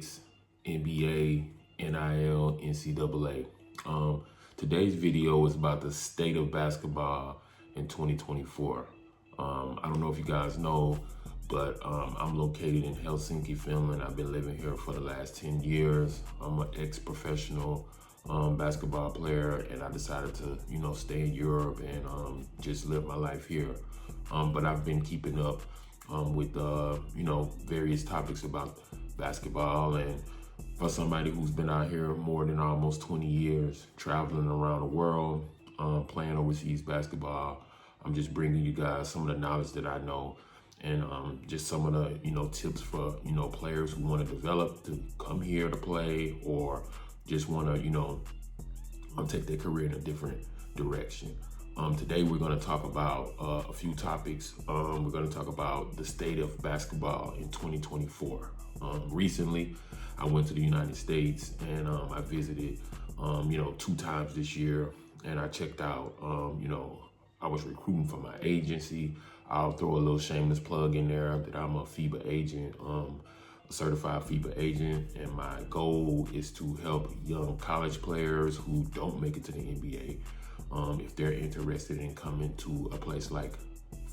Olympics, NBA, NIL, NCAA. Today's video is about the state of basketball in 2024. I don't know if you guys know, but I'm located in Helsinki, Finland. I've been living here for the last 10 years. I'm an ex-professional basketball player, and I decided to, stay in Europe and just live my life here. But I've been keeping up with, various topics about basketball. And for somebody who's been out here more than almost 20 years, traveling around the world, playing overseas basketball, I'm just bringing you guys some of the knowledge that I know, and just some of the tips for players who want to develop to come here to play, or just want to take their career in a different direction. Today we're going to talk about a few topics. We're going to talk about the state of basketball in 2024. Recently, I went to the United States, and I visited 2 times this year, and I checked out. I was recruiting for my agency. I'll throw a little shameless plug in there that I'm a FIBA agent, a certified FIBA agent, and my goal is to help young college players who don't make it to the NBA, if they're interested in coming to a place like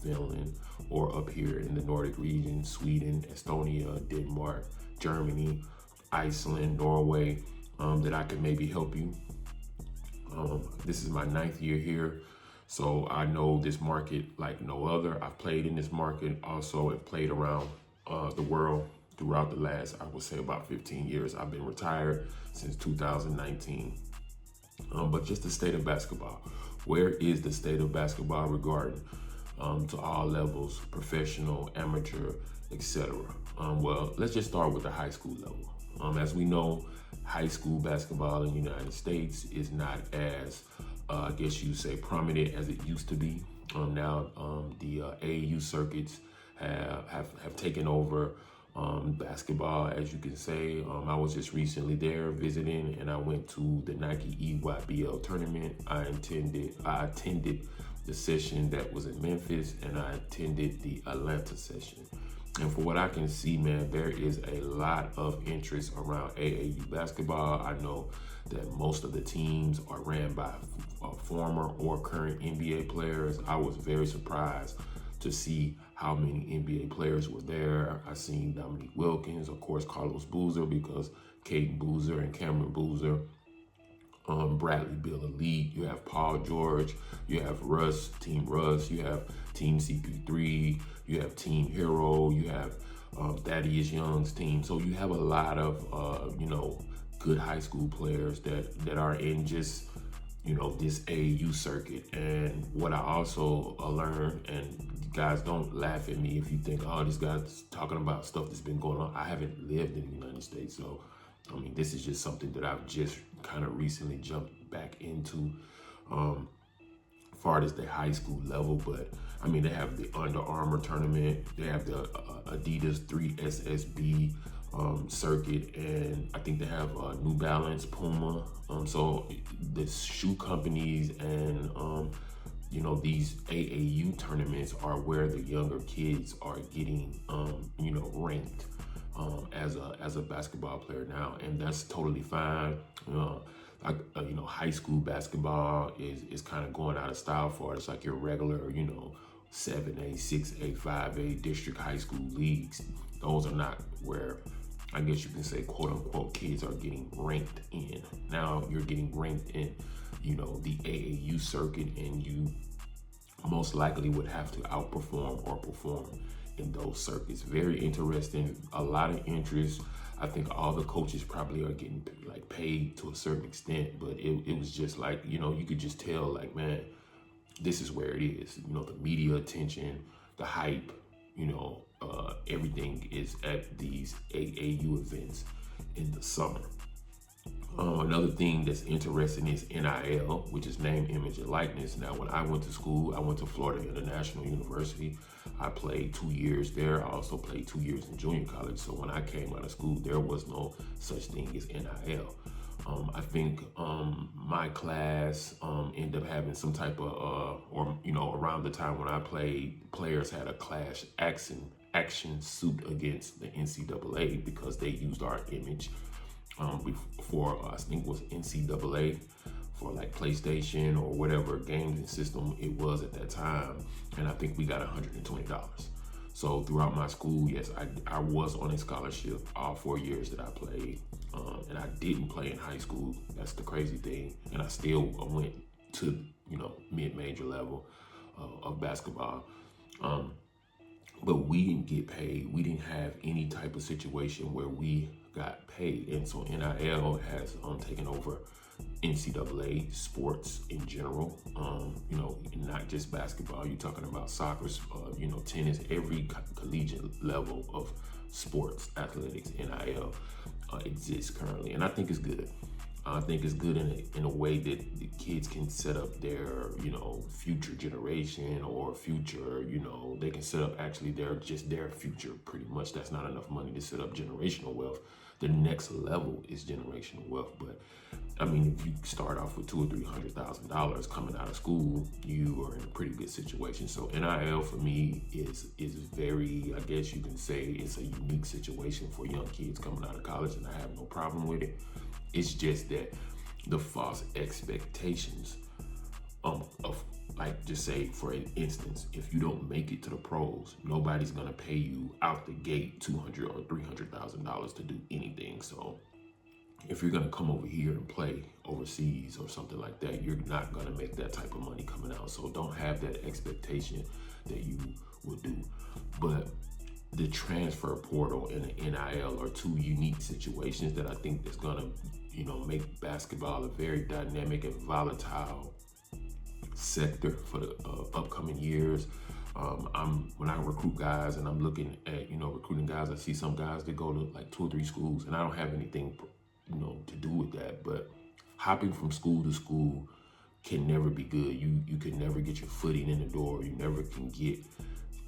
Finland or up here in the Nordic region, Sweden, Estonia, Denmark, Germany, Iceland, Norway, that I can maybe help you. This is my 9th year here, so I know this market like no other. I've played in this market, also have played around the world throughout the last, I would say, about 15 years. I've been retired since 2019. But just the state of basketball. Where is the state of basketball regarding to all levels, professional, amateur, etc.? Well, let's just start with the high school level. As we know, high school basketball in the United States is not as, I guess you'd say, prominent as it used to be. Now the AAU circuits have taken over basketball, as you can say. I was just recently there visiting, and I went to the Nike EYBL tournament. I attended the session that was in Memphis, and I attended the Atlanta session. And for what I can see, man, there is a lot of interest around AAU basketball. I know that most of the teams are ran by former or current NBA players. I was very surprised to see how many NBA players were there. I seen Dominique Wilkins, of course, Carlos Boozer, because Caden Boozer and Cameron Boozer, Bradley Beal Elite, you have Paul George, you have Russ, Team Russ, you have Team CP3, you have Team Hero, you have Thaddeus Young's team. So you have a lot of, good high school players that are in just, this AAU circuit. And what I also learned, and guys, don't laugh at me if you think, oh, this guy's talking about stuff that's been going on. I haven't lived in the United States, so this is just something that I've just kind of recently jumped back into, far as the high school level. But they have the Under Armour tournament, they have the Adidas 3SSB circuit, and I think they have New Balance, Puma. So the shoe companies and these AAU tournaments are where the younger kids are getting ranked as a basketball player now, and that's totally fine. High school basketball is kind of going out of style for it. It's like your regular 7A, 6A, 5A district high school leagues. Those are not where, I guess you can say, quote unquote, kids are getting ranked in. Now you're getting ranked in, the AAU circuit, and you most likely would have to outperform or perform in those circuits. Very interesting, a lot of interest. I think all the coaches probably are getting paid to a certain extent, but it was just like, you could just tell, like, man, this is where it is. The media attention, the hype, everything is at these AAU events in the summer. Another thing that's interesting is NIL, which is name, image, and likeness. Now, when I went to school, I went to Florida International University. I played 2 years there. I also played 2 years in junior college. So when I came out of school, there was no such thing as NIL. I think my class ended up having some type of, around the time when I played, players had a class action action suit against the NCAA because they used our image before I think it was NCAA for like PlayStation or whatever gaming system it was at that time. And I think we got $120. So throughout my school, yes, I was on a scholarship all 4 years that I played. And I didn't play in high school. That's the crazy thing. And I still went to, mid-major level of basketball. But we didn't get paid. We didn't have any type of situation where we got paid. And so NIL has taken over NCAA sports in general, not just basketball. You're talking about soccer, tennis, every collegiate level of sports, athletics, NIL exists currently. And I think it's good. I think it's good in a way that the kids can set up their, future generation or future, they can set up actually their future pretty much. That's not enough money to set up generational wealth. The next level is generational wealth. But I mean, if you start off with $200,000 or $300,000 coming out of school, you are in a pretty good situation. So NIL for me is very, I guess you can say it's a unique situation for young kids coming out of college, and I have no problem with it. It's just that the false expectations of like, just say for instance, if you don't make it to the pros, nobody's gonna pay you out the gate $200,000 or $300,000 to do anything. So if you're gonna come over here and play overseas or something like that, you're not gonna make that type of money coming out. So don't have that expectation that you will do. But the transfer portal and the NIL are two unique situations that I think is gonna, make basketball a very dynamic and volatile sector for the upcoming years. When I recruit guys and I'm looking at, recruiting guys, I see some guys that go to like 2 or 3 schools, and I don't have anything, to do with that. But hopping from school to school can never be good. You can never get your footing in the door. You never can get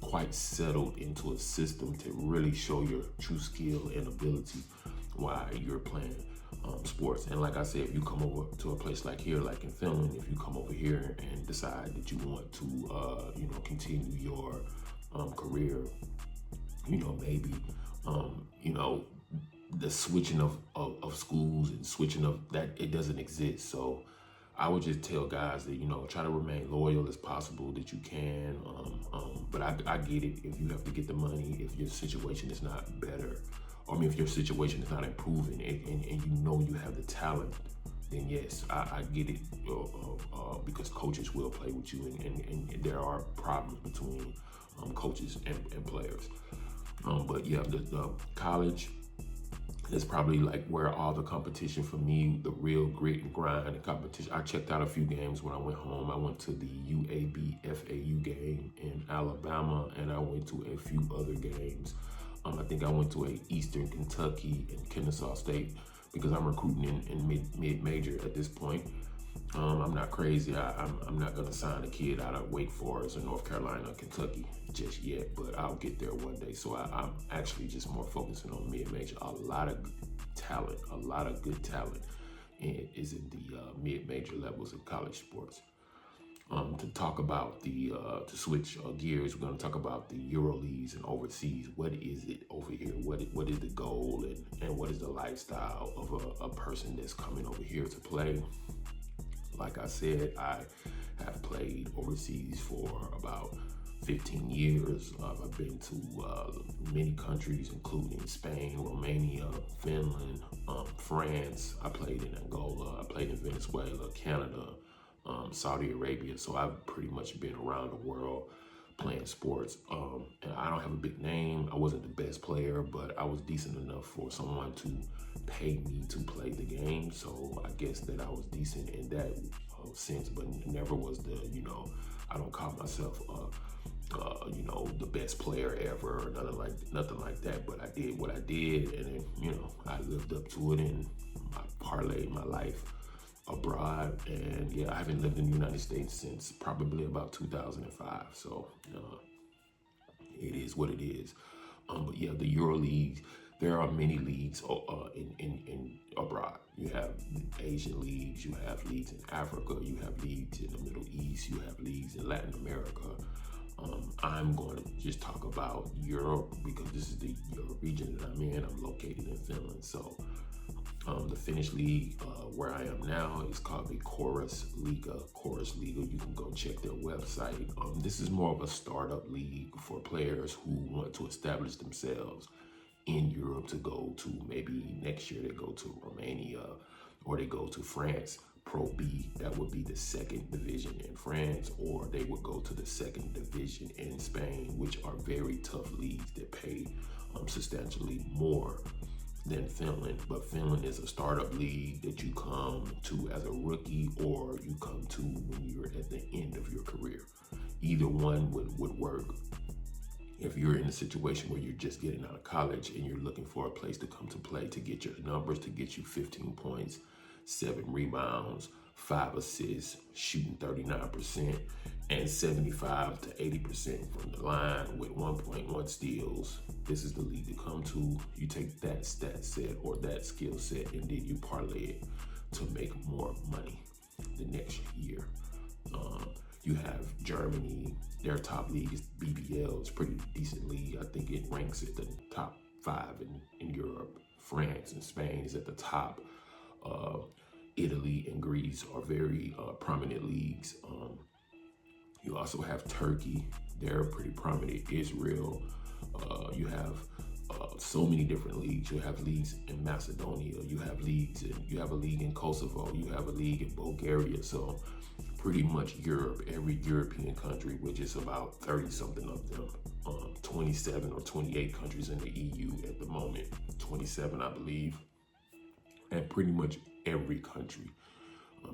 quite settled into a system to really show your true skill and ability while you're playing sports. And like I said, if you come over to a place like here, like in Finland, if you come over here and decide that you want to, continue your career, maybe, the switching of schools and switching of that, it doesn't exist. So I would just tell guys that, try to remain loyal as possible that you can. But I get it if you have to get the money, if your situation is not better, if your situation is not improving and you have the talent, then yes, I get it because coaches will play with you and there are problems between coaches and players. But yeah, the college is probably like where all the competition for me, the real grit and grind and competition. I checked out a few games when I went home. I went to the UAB FAU game in Alabama, and I went to a few other games. I think I went to a Eastern Kentucky and Kennesaw State because I'm recruiting in mid-major at this point. I'm not crazy. I'm not gonna sign a kid out of Wake Forest or North Carolina or Kentucky just yet, but I'll get there one day. So I'm actually just more focusing on mid-major. A lot of talent, a lot of good talent is in the mid-major levels of college sports. To talk about to switch gears, we're going to talk about the Euro leagues and overseas. What is it over here? What is the goal and what is the lifestyle of a person that's coming over here to play? Like I said, I have played overseas for about 15 years. I've been to many countries, including Spain, Romania, Finland, France. I played in Angola. I played in Venezuela, Canada, Saudi Arabia. So I've pretty much been around the world playing sports. And I don't have a big name. I wasn't the best player, but I was decent enough for someone to pay me to play the game. So I guess that I was decent in that sense, but never was the, I don't call myself, the best player ever or nothing like that. But I did what I did, and then, I lived up to it, and I parlayed my life abroad. And yeah, I haven't lived in the United States since probably about 2005. So it is what it is. But yeah, the Euro League, there are many leagues in abroad. You have Asian leagues, you have leagues in Africa, you have leagues in the Middle East, you have leagues in Latin America. I'm going to just talk about Europe because this is the region that I'm in. I'm located in Finland. So the Finnish league where I am now is called the Chorus Liga. Chorus Liga, you can go check their website. This is more of a startup league for players who want to establish themselves in Europe to go to, maybe next year they go to Romania or they go to France. Pro B, that would be the second division in France, or they would go to the second division in Spain, which are very tough leagues that pay substantially more than Finland. But Finland is a startup league that you come to as a rookie or you come to when you're at the end of your career. Either one would work. If you're in a situation where you're just getting out of college and you're looking for a place to come to play, to get your numbers, to get you 15 points, 7 rebounds, 5 assists, shooting 39%, and 75 to 80% from the line with 1.1 steals. This is the league to come to. You take that stat set or that skill set and then you parlay it to make more money the next year. You have Germany, their top league is BBL. It's a pretty decent league. I think it ranks at the top 5 in Europe. France and Spain is at the top. Italy and Greece are very prominent leagues. You also have Turkey. They're pretty prominent. Israel. You have so many different leagues. You have leagues in Macedonia. You have a league in Kosovo. You have a league in Bulgaria. So pretty much Europe, every European country, which is about 30 something of them, 27 or 28 countries in the EU at the moment, 27 I believe, and pretty much every country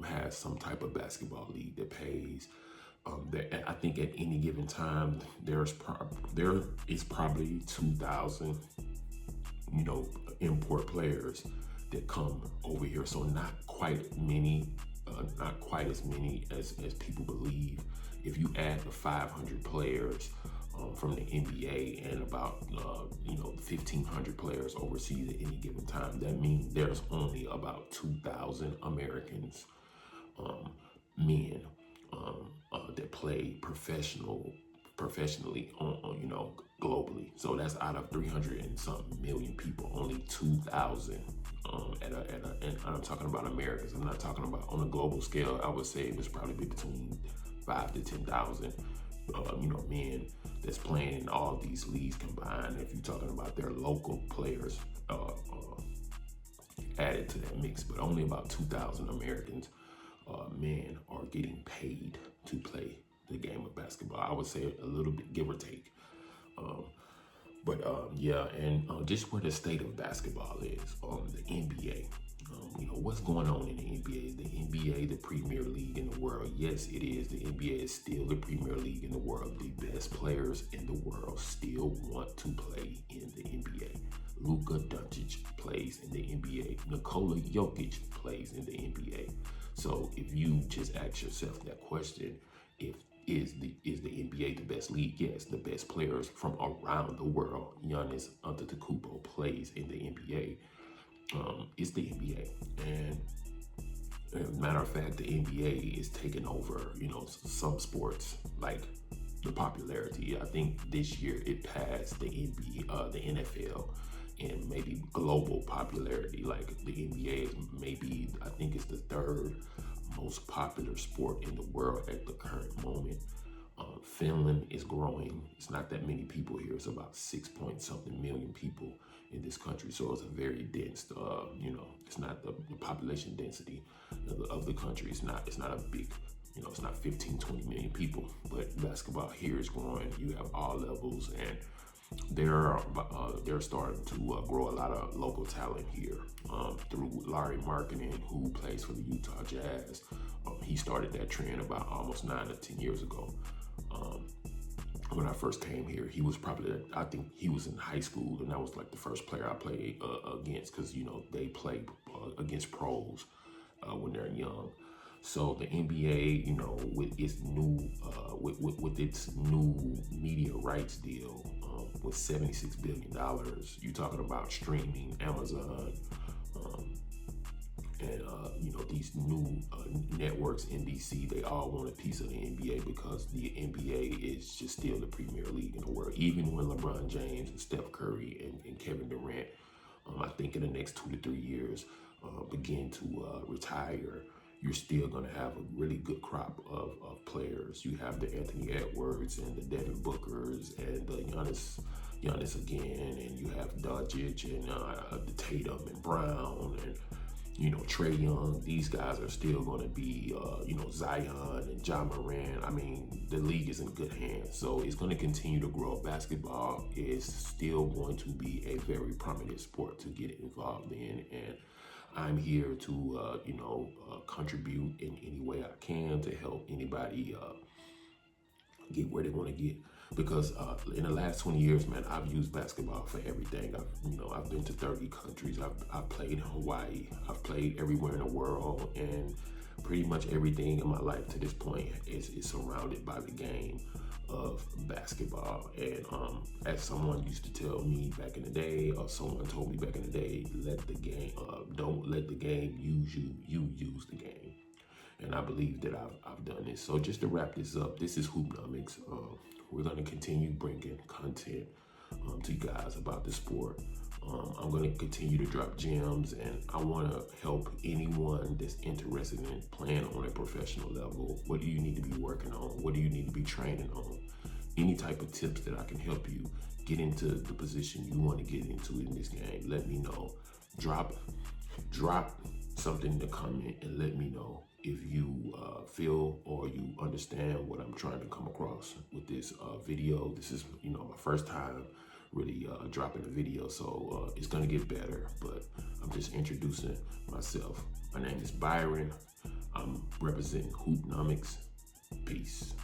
has some type of basketball league that pays. I think at any given time there is probably 2,000, import players that come over here. So not quite as many as people believe. If you add the 500 players from the NBA and about 1,500 players overseas at any given time, that means there's only about 2,000 Americans, men, that play professionally on globally. So that's out of 300 and something million people, only 2,000. And I'm talking about Americans. I'm not talking about on a global scale. I would say it was probably between 5 to 10,000, men that's playing in all these leagues combined. If you're talking about their local players added to that mix, but only about 2,000 Americans, men are getting paid to play the game of basketball. I would say a little bit, give or take. Just where the state of basketball is, the NBA. What's going on in the NBA? Is the NBA the premier league in the world? Yes, it is. The NBA is still the premier league in the world. The best players in the world still want to play in the NBA. Luka Doncic plays in the NBA. Nikola Jokic plays in the NBA. So if you just ask yourself that question, is the NBA the best league? Yes, the best players from around the world. Giannis Antetokounmpo plays in the NBA. It's the NBA, and as a matter of fact, the NBA is taking over, some sports like the popularity. I think this year it passed the NFL, and maybe global popularity. Like the NBA is maybe, I think it's the 3rd most popular sport in the world at the current moment. Finland is growing. It's not that many people here. It's about 6 point something million people in this country. So it's a very dense, it's not the population density of the country. It's not a big, it's not 15, 20 million people, but basketball here is growing. You have all levels, and they're starting to grow a lot of local talent here through Larry Markkinen, who plays for the Utah Jazz. He started that trend about almost 9 to 10 years ago. When I first came here, he was I think he was in high school, and that was like the first player I played against, because they play against pros when they're young. So the NBA, with its new with its new media rights deal, with $76 billion, you're talking about streaming, Amazon, And, these new networks, NBC, they all want a piece of the NBA because the NBA is just still the premier league in the world. Even when LeBron James and Steph Curry and Kevin Durant, I think in the next 2 to 3 years, begin to retire, you're still going to have a really good crop of players. You have the Anthony Edwards and the Devin Bookers and the Giannis again, and you have Doncic and the Tatum and Brown and Trae Young. These guys are still going to be, Zion and Ja Morant. I mean, the league is in good hands. So it's going to continue to grow. Basketball is still going to be a very prominent sport to get involved in. And I'm here to, contribute in any way I can to help anybody get where they want to get. Because in the last 20 years, man, I've used basketball for everything. I've been to 30 countries. I've played in Hawaii. I've played everywhere in the world, and pretty much everything in my life to this point is surrounded by the game of basketball. And as someone used to tell me back in the day, or someone told me back in the day, don't let the game use you. You use the game. And I believe that I've done this. So just to wrap this up, this is Hoopnomics. We're going to continue bringing content to you guys about the sport. I'm going to continue to drop gems, and I want to help anyone that's interested in playing on a professional level. What do you need to be working on? What do you need to be training on? Any type of tips that I can help you get into the position you want to get into in this game, let me know. Drop something in the comment and let me know if you feel or you understand what I'm trying to come across with this video. This is, my first time really dropping a video, so it's gonna get better, but I'm just introducing myself. My name is Byron. I'm representing Hoopnomics. Peace.